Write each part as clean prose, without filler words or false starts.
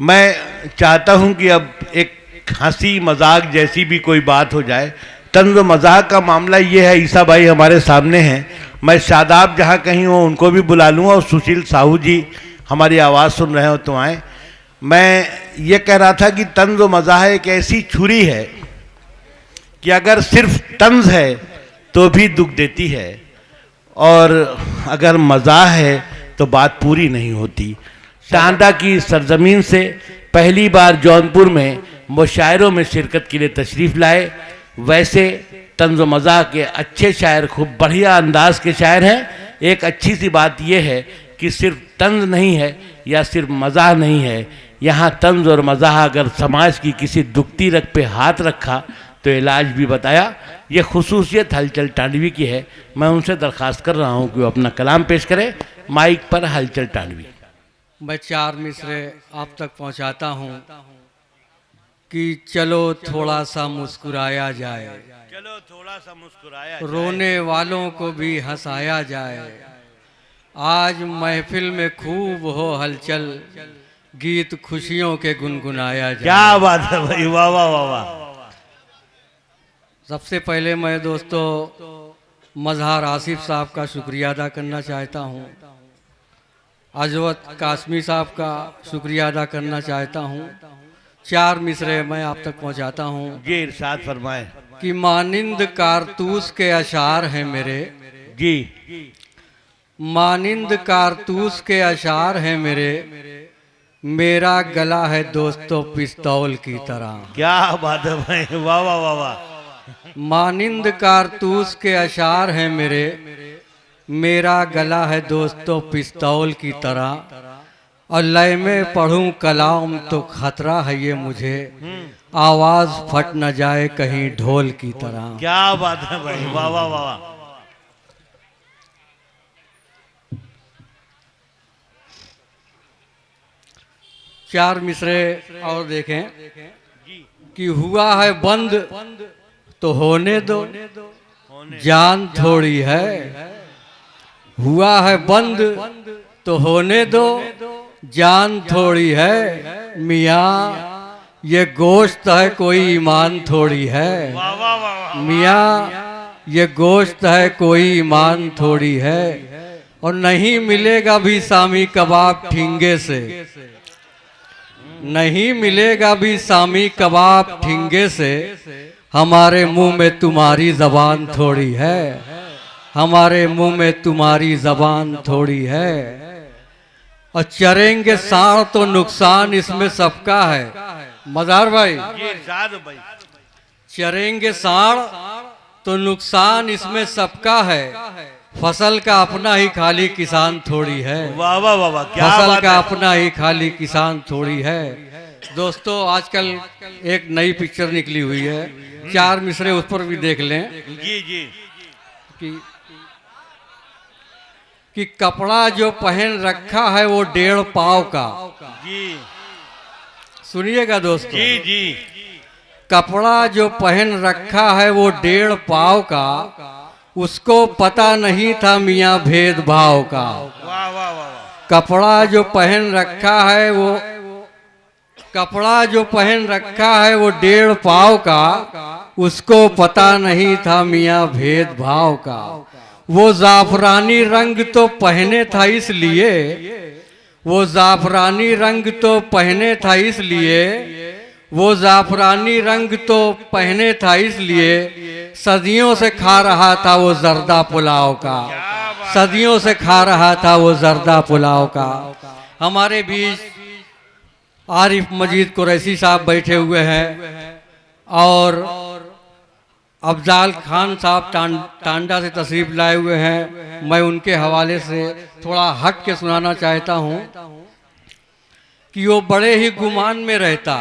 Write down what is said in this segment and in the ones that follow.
मैं चाहता हूं कि अब एक हंसी मजाक जैसी भी कोई बात हो जाए। तंज मजाक का मामला ये है, ईसा भाई हमारे सामने हैं, मैं शादाब जहाँ कहीं हो उनको भी बुला लूँगा, और सुशील साहू जी हमारी आवाज़ सुन रहे हो तो आए। मैं ये कह रहा था कि तंज मज़ाह एक ऐसी छुरी है कि अगर सिर्फ तंज है तो भी दुख देती है, और अगर मज़ाह है तो बात पूरी नहीं होती। टांडा की सरजमीन से पहली बार जौनपुर में मुशायरों में शिरकत के लिए तशरीफ़ लाए। वैसे तंज व मज़ाह के अच्छे शायर, खूब बढ़िया अंदाज के शायर हैं। एक अच्छी सी बात यह है कि सिर्फ तंज नहीं है या सिर्फ मज़ाह नहीं है, यहाँ तंज और मज़ाह अगर समाज की किसी दुखती रग पे हाथ रखा तो इलाज भी बताया। ये खुसूसियत हलचल टांडवी की है। मैं उनसे दरख्वास्त कर रहा हूँ कि वो अपना कलाम पेश करें। माइक पर हलचल टांडवी। मैं 4 मिसरे आप तक पहुंचाता हूं कि चलो थोड़ा सा मुस्कुराया जाए, चलो थोड़ा सा मुस्कुराया, रोने वालों को भी हंसाया जाए। आज महफिल में खूब हो हलचल, गीत खुशियों के गुनगुनाया जाए। क्या बात है भाई, वाह वाह वाह वाह। सबसे पहले मैं दोस्तों मजहर आसिफ साहब का शुक्रिया अदा करना चाहता हूं, अजवत कासमी साहब का शुक्रिया अदा करना चाहता हूं। 4 मिसरे मैं आप तक पहुंचाता हूं। जी इरशाद फरमाए। कि मानिंद कारतूस के अशार हैं मेरे, जी मानिंद कारतूस के अशार हैं मेरे, मेरा गला है दोस्तों पिस्तौल की तरह। क्या बात है भाई, वाह वाह वाह वाह। मानिंद कारतूस के अशार हैं मेरे, मेरा गला है दोस्तों पिस्तौल की तरह। और लय में पढ़ूं कलाम तो खतरा है ये मुझे, आवाज फट न जाए कहीं ढोल की तरह। क्या बात है भाई, वाह वाह वाह वाह। चार मिसरे और देखें कि हुआ है बंद तो होने दो, जान थोड़ी है। हुआ है बंद तो होने दो, जान थोड़ी है। मियाँ ये गोश्त है कोई ईमान थोड़ी है। मियाँ ये गोश्त है कोई ईमान थोड़ी है। और नहीं मिलेगा भी सामी कबाब ठिंगे से, नहीं मिलेगा भी सामी कबाब ठिंगे से। हमारे मुंह में तुम्हारी जबान थोड़ी है, हमारे मुंह में तुम्हारी जबान थोड़ी है। और चरेंगे सांड तो नुकसान इसमें सबका है। मज़ार भाई, चरेंगे सांड तो नुकसान इसमें सबका है। फसल का अपना ही खाली किसान थोड़ी है। वाह वाह वाह वाह, क्या फसल बात का है। अपना ही खाली किसान थोड़ी है। दोस्तों आजकल एक नई पिक्चर निकली हुई है, 4 मिसरे उस पर भी देख लें। जी जी। कि कपड़ा जो पहन रखा है वो 1.5 पाव का। जी सुनिएगा दोस्तों, जी जी। कपड़ा जो पहन रखा है वो 1.5 पाव का, उसको पता नहीं था मियाँ भेदभाव का। वाह वाह वाह वाह। कपड़ा जो पहन रखा है वो, कपड़ा जो पहन रखा है वो 1.5 पाव का, उसको पता नहीं था मियाँ भेदभाव का। वो जाफरानी रंग तो पहने था इसलिए, वो जाफरानी रंग तो पहने था इसलिए, वो जाफरानी रंग तो पहने था इसलिए। सदियों से खा रहा था वो जर्दा पुलाव का, सदियों से खा रहा था वो जर्दा पुलाव का। हमारे बीच आरिफ मजीद कुरैशी साहब बैठे हुए हैं और अफजाल खान साहब टांडा से तशरीफ लाए हुए हैं। मैं उनके हवाले से थोड़ा हट के सुनाना चाहता हूं कि वो बड़े ही गुमान में रहता,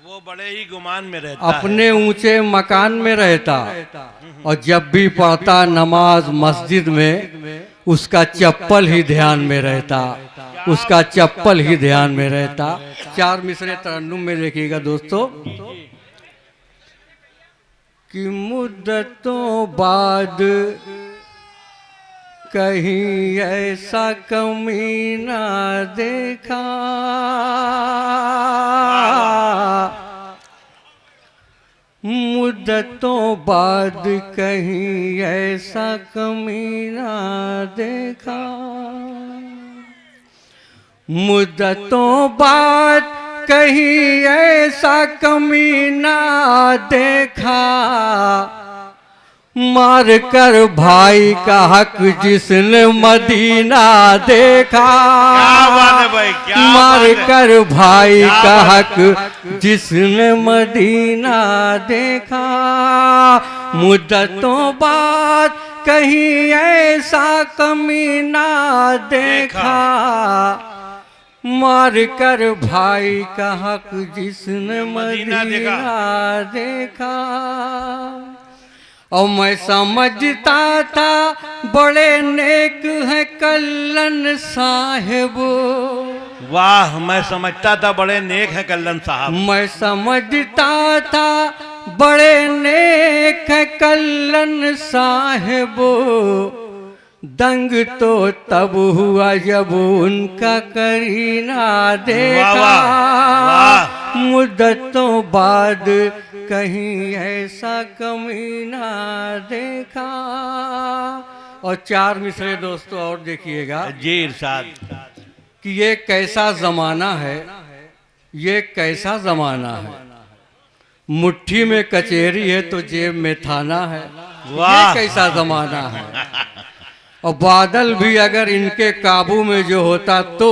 वो बड़े ही गुमान में रहता अपने ऊंचे मकान में रहता। और जब भी पढ़ता नमाज मस्जिद में, उसका चप्पल ही ध्यान में रहता, उसका चप्पल ही ध्यान में रहता। 4 मिसरे तरन्नुम में देखिएगा दोस्तों। कि मुद्दतों बाद कहीं ऐसा कमीना देखा, मुद्दतों बाद कहीं ऐसा कमीना देखा, मुद्दतों बाद कहीं ऐसा कमीना देखा, मार कर भाई का हक जिसने मदीना देखा। क्या बात है भाई, क्या मार बात है। कर भाई क्या का बात हक जिसने मदीना देखा, मुद्दतों बाद कहीं ऐसा कमीना देखा, मार कर भाई का हक जिसने मदीना मदीना देखा। और मैं समझता था बड़े नेक है कल्लन साहिब, वाह, मैं समझता था बड़े नेक हैं कल्लन साहब। मैं समझता था बड़े नेक है कल्लन साहिब, दंग तो तब हुआ जब उनका करीना देखा। वाह। मुद्दतों बाद कहीं ऐसा कमीना देखा। और 4 मिसरे दोस्तों और देखिएगा जी इरशाद। कि ये कैसा जमाना है, ये कैसा जमाना है, मुट्ठी में कचहरी है तो जेब में थाना है। वाह। ये कैसा जमाना है। और बादल भी अगर इनके काबू में जो होता तो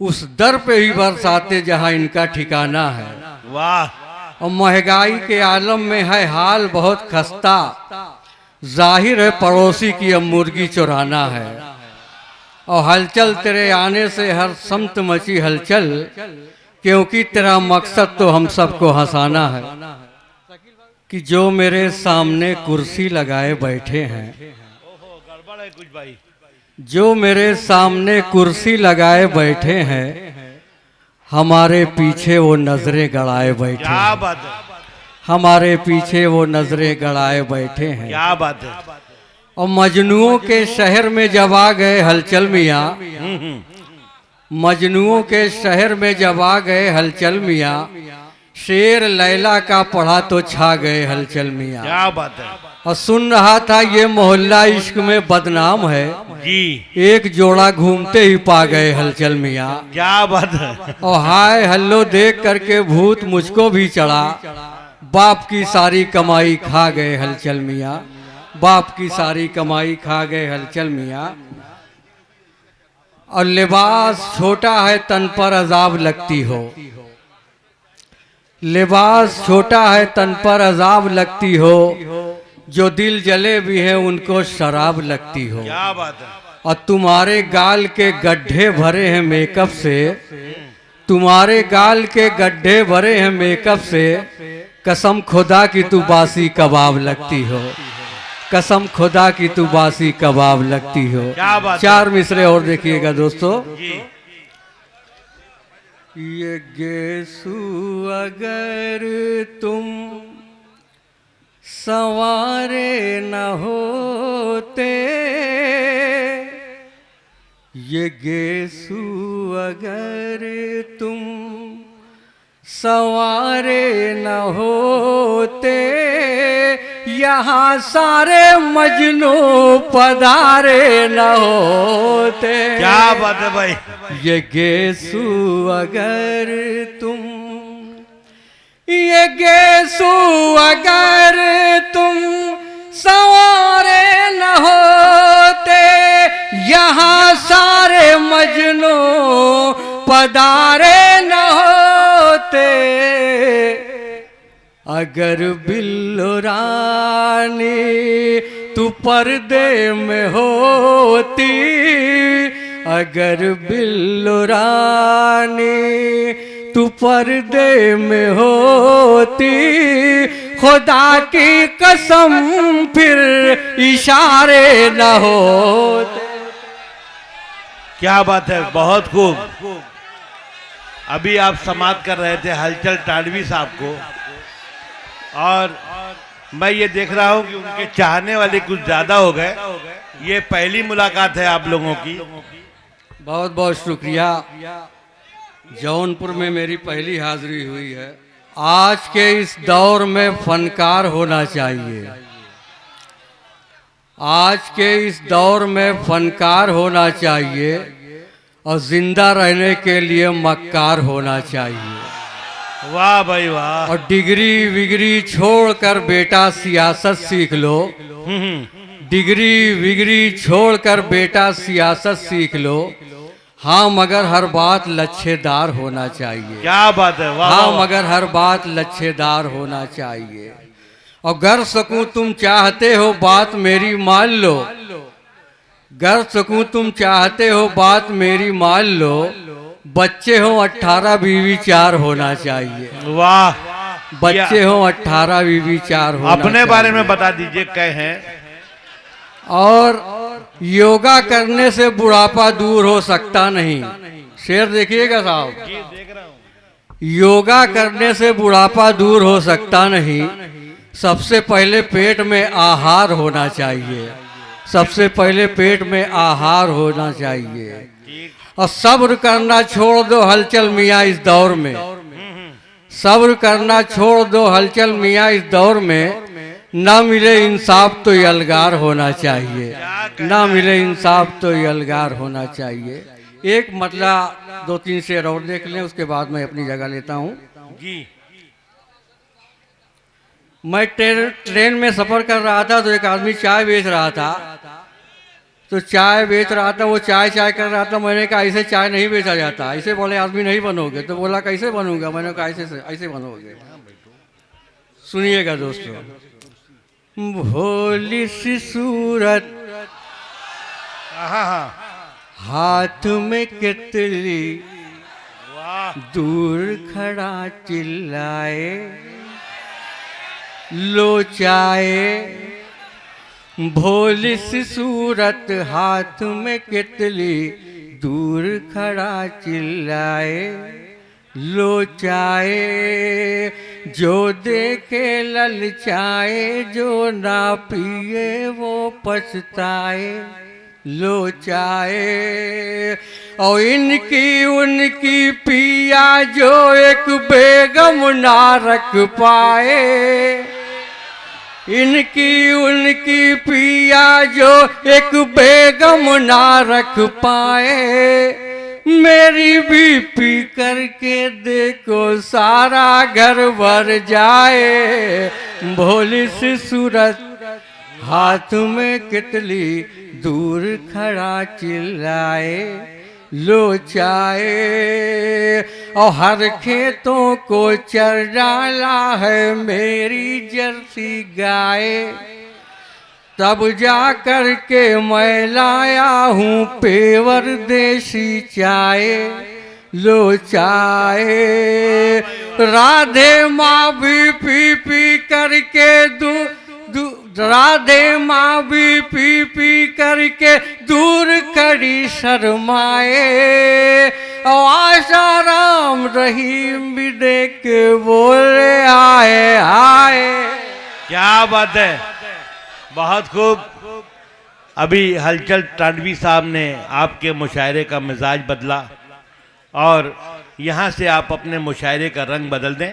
उस दर पे ही बरसाते जहां इनका ठिकाना है। वाह। और महंगाई के आलम में है हाल बहुत खस्ता, जाहिर है पड़ोसी की अब मुर्गी चुराना है। और हलचल तेरे आने से हर समत मची हलचल, क्योंकि तेरा मकसद तो हम सबको हंसाना है। कि जो मेरे सामने कुर्सी लगाए बैठे हैं, गड़बड़ है कुछ भाई। जो मेरे सामने कुर्सी लगाए बैठे हैं, हमारे पीछे वो नजरें गड़ाए बैठे क्या हैं। बात है, हमारे पीछे वो नजरें गड़ाए बैठे हैं। क्या बात है। और मजनुओं के शहर में जब आ गए हलचल मियाँ, मजनुओं के शहर में जब आ गए हलचल मियाँ, शेर लैला का पढ़ा तो छा गए हलचल मियाँ। क्या बात है। और सुन रहा था ये मोहल्ला इश्क में बदनाम है, जी एक जोड़ा घूमते ही पा गए हलचल मियाँ। क्या बात है। और हाय हल्लो देख करके भूत मुझको भी चढ़ा, बाप की सारी कमाई खा गए हलचल मियाँ, बाप की सारी कमाई खा गए हलचल मियाँ। और लिबास छोटा है तन पर अजाब लगती हो, लिबास छोटा है तन पर अजाब लगती हो, जो दिल जले भी हैं उनको शराब लगती हो। क्या बात है। और तुम्हारे गाल के गड्ढे भरे हैं मेकअप से, तुम्हारे गाल के गड्ढे भरे हैं मेकअप से, कसम खुदा की तू बासी कबाब लगती हो, कसम खुदा की तू बासी कबाब लगती हो। क्या बात है। 4 मिसरे और देखिएगा दोस्तों। जी ये गेसु अगर तुम सवारे न होते, ये गेसु अगर तुम सवारे न होते, यहाँ सारे मजनू पधारे न होते। क्या बात है भाई। ये गेसु अगर तुम, ये गेसु अगर तुम सवारे न होते, यहाँ सारे मजनू पधारे न होते। अगर बिल्लो रानी तू पर्दे में होती, अगर बिल्लो रानी तू पर्दे में होती, खुदा की कसम फिर इशारे न होते। क्या बात है, बहुत खूब। अभी आप समाप्त कर रहे थे हलचल टाडवी साहब को, और मैं ये देख रहा हूँ कि उनके चाहने वाले कुछ ज्यादा हो गए। ये पहली मुलाकात है आप लोगों की। बहुत बहुत शुक्रिया। जौनपुर में मेरी पहली हाजिरी हुई है। आज के इस दौर में फनकार होना चाहिए। आज के इस दौर में फनकार होना चाहिए और जिंदा रहने के लिए मक्कार होना चाहिए। वाह भाई वाह। और डिग्री विग्री छोड़कर बेटा सियासत सीख लो। डिग्री विग्री छोड़कर बेटा सियासत सीख लो। हाँ मगर हर बात लच्छेदार होना चाहिए। क्या बात है, वाह। हाँ मगर हर बात लच्छेदार होना चाहिए। और गर सकूं तुम चाहते हो बात मेरी मान लो। गर सकूं तुम चाहते हो बात मेरी मान लो। बच्चे हो 18 बीवी 4 होना चाहिए। वाह। बच्चे हो 18 बीवी 4 होना अपने चाहिए। बारे में बता दीजिए, कहे हैं। और योगा करने से बुढ़ापा दूर हो सकता नहीं। शेर देखिएगा साहब। देख रहा हूँ। योगा करने से बुढ़ापा दूर हो सकता नहीं। सबसे पहले पेट में आहार होना चाहिए। सबसे पहले पेट में आहार होना चाहिए। और सब्र करना छोड़ दो हलचल मियाँ इस दौर में। सब्र करना छोड़ दो हलचल मियाँ इस दौर में। ना मिले इंसाफ तो यलगार होना चाहिए। ना मिले इंसाफ तो यलगार होना चाहिए। एक मतलब 2-3 शेर और देख लें, उसके बाद मैं अपनी जगह लेता हूँ जी। मैं ट्रेन में सफर कर रहा था तो एक आदमी चाय बेच रहा था। तो चाय बेच रहा था, वो चाय कर रहा था। मैंने कहा ऐसे चाय नहीं बेचा जाता, ऐसे बोले आदमी नहीं बनोगे। तो बोला कैसे बनूंगा? मैंने कहा ऐसे बनोगे। सुनिएगा दोस्तों। भोली सी सूरत, हाथ में केतली, दूर खड़ा चिल्लाए लोचाए। भोली सी सूरत, हाथ में केतली, दूर खड़ा चिल्लाए लोचाए। जो देखे ललचाए, जो ना पिए वो पछताए लोचाए। और इनकी उनकी पिया जो एक बेगम ना रख पाए। इनकी उनकी पिया जो एक बेगम ना रख पाए। मेरी भी पी करके देखो सारा घर भर जाए। भोली सी सूरत, हाथ में केतली, दूर खड़ा चिल्लाए लोचाए। और हर खेतों को चर डाला है मेरी जर्सी गाय। तब जा कर के मैं लाया हूँ पेवर देसी चाय लोचाए। राधे माँ भी पी करके राधे माँ भी पी करके दूर खड़ी शर्माए। और आशाराम रहीम भी देख के बोले आए आए। क्या बात है, बहुत खूब। अभी हलचल टांडवी साहब ने आपके मुशायरे का मिजाज बदला और यहाँ से आप अपने मुशायरे का रंग बदल दें।